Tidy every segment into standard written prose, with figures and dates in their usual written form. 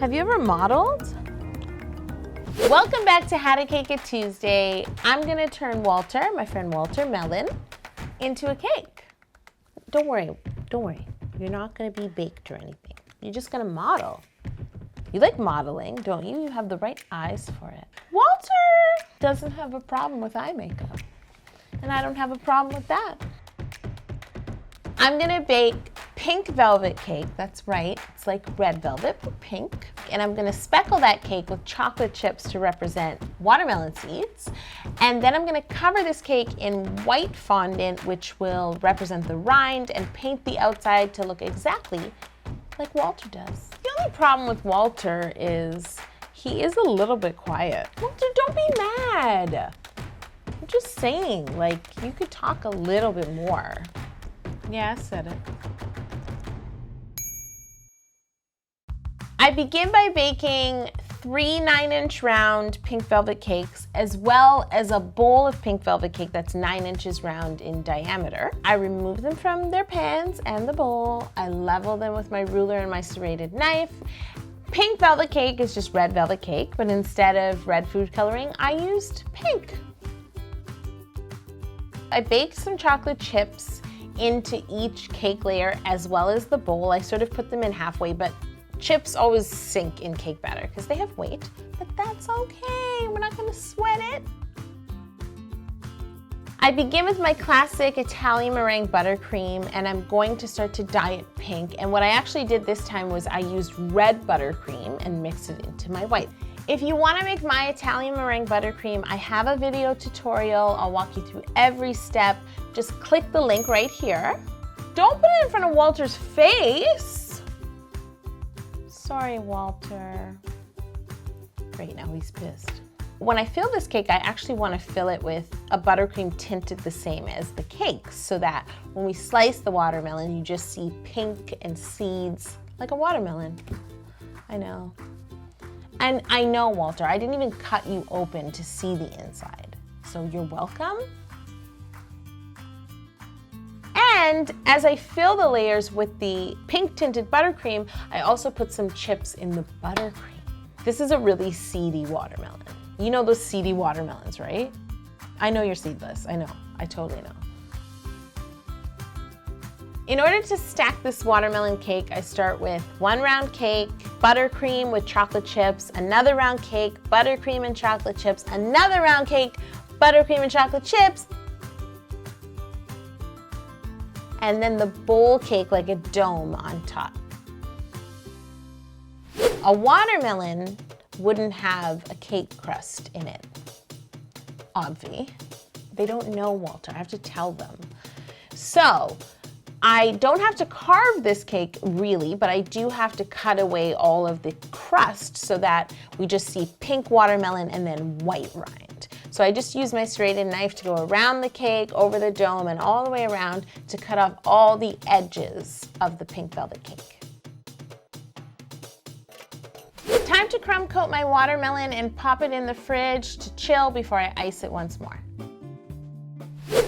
Have you ever modeled? Welcome back to How to Cake It Tuesday. I'm gonna turn Walter, my friend Walter Mellon, into a cake. Don't worry. You're not gonna be baked or anything. You're just gonna model. You like modeling, don't you? You have the right eyes for it. Walter doesn't have a problem with eye makeup. And I don't have a problem with that. I'm gonna bake pink velvet cake, that's right. It's like red velvet, but pink. And I'm gonna speckle that cake with chocolate chips to represent watermelon seeds. And then I'm gonna cover this cake in white fondant, which will represent the rind, and paint the outside to look exactly like Walter does. The only problem with Walter is he is a little bit quiet. Walter, don't be mad. I'm just saying, like, you could talk a little bit more. Yeah, I said it. I begin by baking 3 9-inch round pink velvet cakes, as well as a bowl of pink velvet cake that's 9 inches round in diameter. I remove them from their pans and the bowl. I level them with my ruler and my serrated knife. Pink velvet cake is just red velvet cake, but instead of red food coloring, I used pink. I baked some chocolate chips into each cake layer as well as the bowl. I sort of put them in halfway, but chips always sink in cake batter because they have weight, but that's okay. We're not gonna sweat it. I begin with my classic Italian meringue buttercream, and I'm going to start to dye it pink. And what I actually did this time was I used red buttercream and mixed it into my white. If you want to make my Italian meringue buttercream, I have a video tutorial. I'll walk you through every step. Just click the link right here. Don't put it in front of Walter's face. Sorry, Walter. Great, now he's pissed. When I fill this cake, I actually want to fill it with a buttercream tinted the same as the cake, so that when we slice the watermelon, you just see pink and seeds like a watermelon. I know. And I know, Walter, I didn't even cut you open to see the inside. So you're welcome. And as I fill the layers with the pink tinted buttercream, I also put some chips in the buttercream. This is a really seedy watermelon. You know those seedy watermelons, right? I know you're seedless, I know, I totally know. In order to stack this watermelon cake, I start with 1 round cake, buttercream with chocolate chips, another round cake, buttercream and chocolate chips, another round cake, buttercream and chocolate chips, and then the bowl cake like a dome on top. A watermelon wouldn't have a cake crust in it, obvi. They don't know, Walter, I have to tell them. So, I don't have to carve this cake really, but I do have to cut away all of the crust so that we just see pink watermelon and then white rind. So I just use my serrated knife to go around the cake, over the dome, and all the way around to cut off all the edges of the pink velvet cake. Time to crumb coat my watermelon and pop it in the fridge to chill before I ice it once more.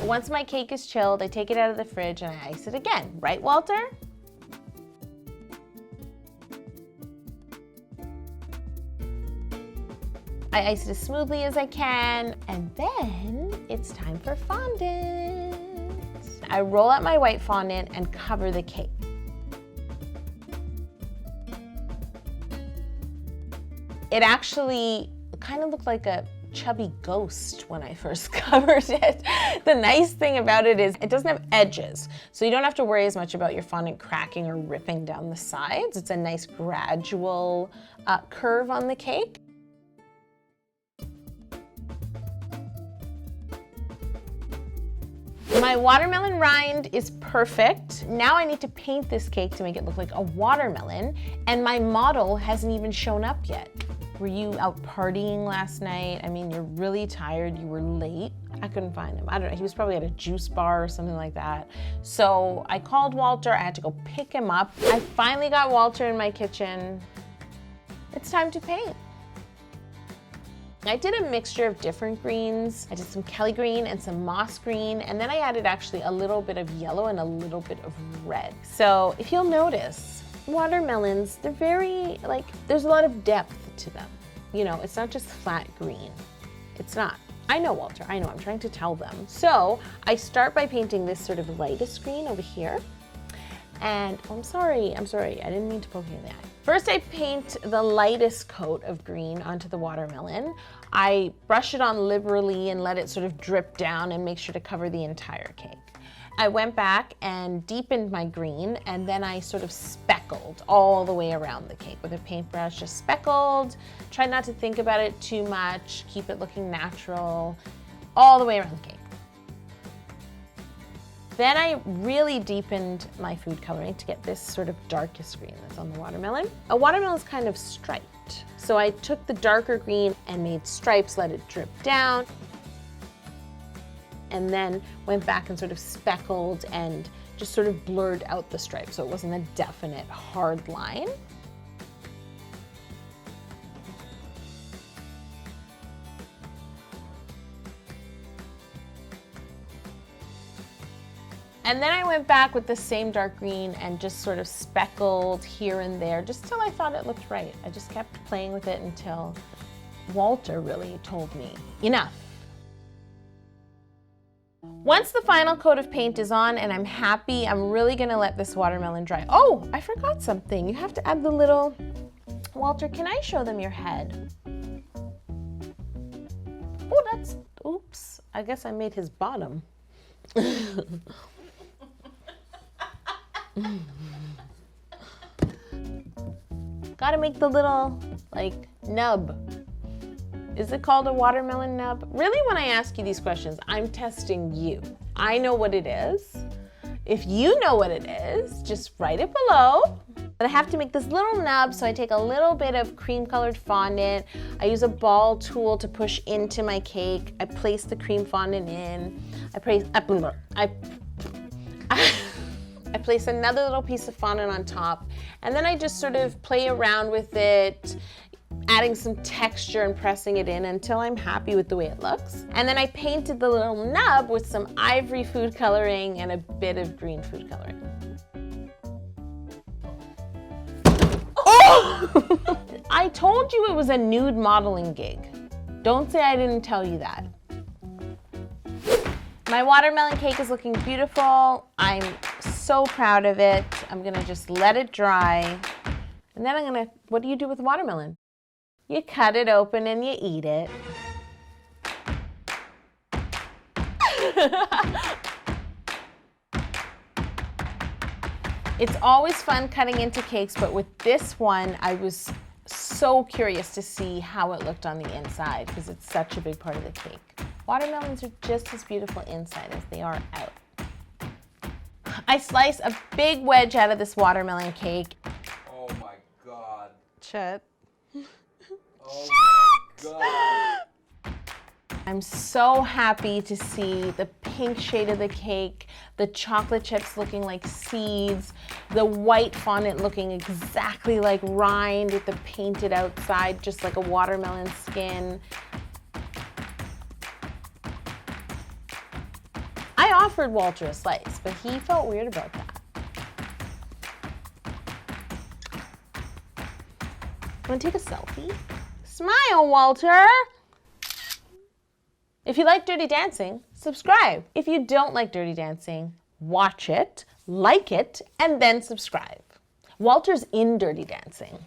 Once my cake is chilled, I take it out of the fridge and I ice it again. Right, Walter? I ice it as smoothly as I can, and then it's time for fondant. I roll out my white fondant and cover the cake. It actually kind of looked like a chubby ghost when I first covered it. The nice thing about it is it doesn't have edges, so you don't have to worry as much about your fondant cracking or ripping down the sides. It's a nice gradual curve on the cake. My watermelon rind is perfect. Now I need to paint this cake to make it look like a watermelon, and my model hasn't even shown up yet. Were you out partying last night? I mean, you're really tired, you were late. I couldn't find him. I don't know, he was probably at a juice bar or something like that. So I called Walter, I had to go pick him up. I finally got Walter in my kitchen. It's time to paint. I did a mixture of different greens. I did some Kelly green and some moss green, and then I added actually a little bit of yellow and a little bit of red. So if you'll notice, watermelons, they're very, like, there's a lot of depth to them. You know, it's not just flat green. It's not. I know, Walter, I know, I'm trying to tell them. So I start by painting this sort of lightest green over here. And I'm sorry, I didn't mean to poke you in the eye. First I paint the lightest coat of green onto the watermelon. I brush it on liberally and let it sort of drip down and make sure to cover the entire cake. I went back and deepened my green, and then I sort of speckled all the way around the cake with a paintbrush, just speckled. Try not to think about it too much, keep it looking natural, all the way around the cake. Then I really deepened my food coloring to get this sort of darkest green that's on the watermelon. A watermelon is kind of striped. So I took the darker green and made stripes, let it drip down, and then went back and sort of speckled and just sort of blurred out the stripes so it wasn't a definite hard line. And then I went back with the same dark green and just sort of speckled here and there, just till I thought it looked right. I just kept playing with it until Walter really told me, enough. Once the final coat of paint is on and I'm happy, I'm really gonna let this watermelon dry. Oh, I forgot something. You have to add the little, Walter, can I show them your head? Oh, that's, oops, I guess I made his bottom. Gotta make the little, like, nub. Is it called a watermelon nub? Really, when I ask you these questions, I'm testing you. I know what it is. If you know what it is, just write it below. But I have to make this little nub, so I take a little bit of cream-colored fondant. I use a ball tool to push into my cake. I place the cream fondant in. I place another little piece of fondant on top, and then I just sort of play around with it, adding some texture and pressing it in until I'm happy with the way it looks. And then I painted the little nub with some ivory food coloring and a bit of green food coloring. Oh! I told you it was a nude modeling gig. Don't say I didn't tell you that. My watermelon cake is looking beautiful. I'm so proud of it. I'm gonna just let it dry. And then what do you do with watermelon? You cut it open and you eat it. It's always fun cutting into cakes, but with this one, I was so curious to see how it looked on the inside because it's such a big part of the cake. Watermelons are just as beautiful inside as they are out. I slice a big wedge out of this watermelon cake. Oh my God. Chet. Oh my God. I'm so happy to see the pink shade of the cake, the chocolate chips looking like seeds, the white fondant looking exactly like rind with the painted outside, just like a watermelon skin. I offered Walter a slice, but he felt weird about that. Want to take a selfie? Smile, Walter! If you like Dirty Dancing, subscribe. If you don't like Dirty Dancing, watch it, like it, and then subscribe. Walter's in Dirty Dancing.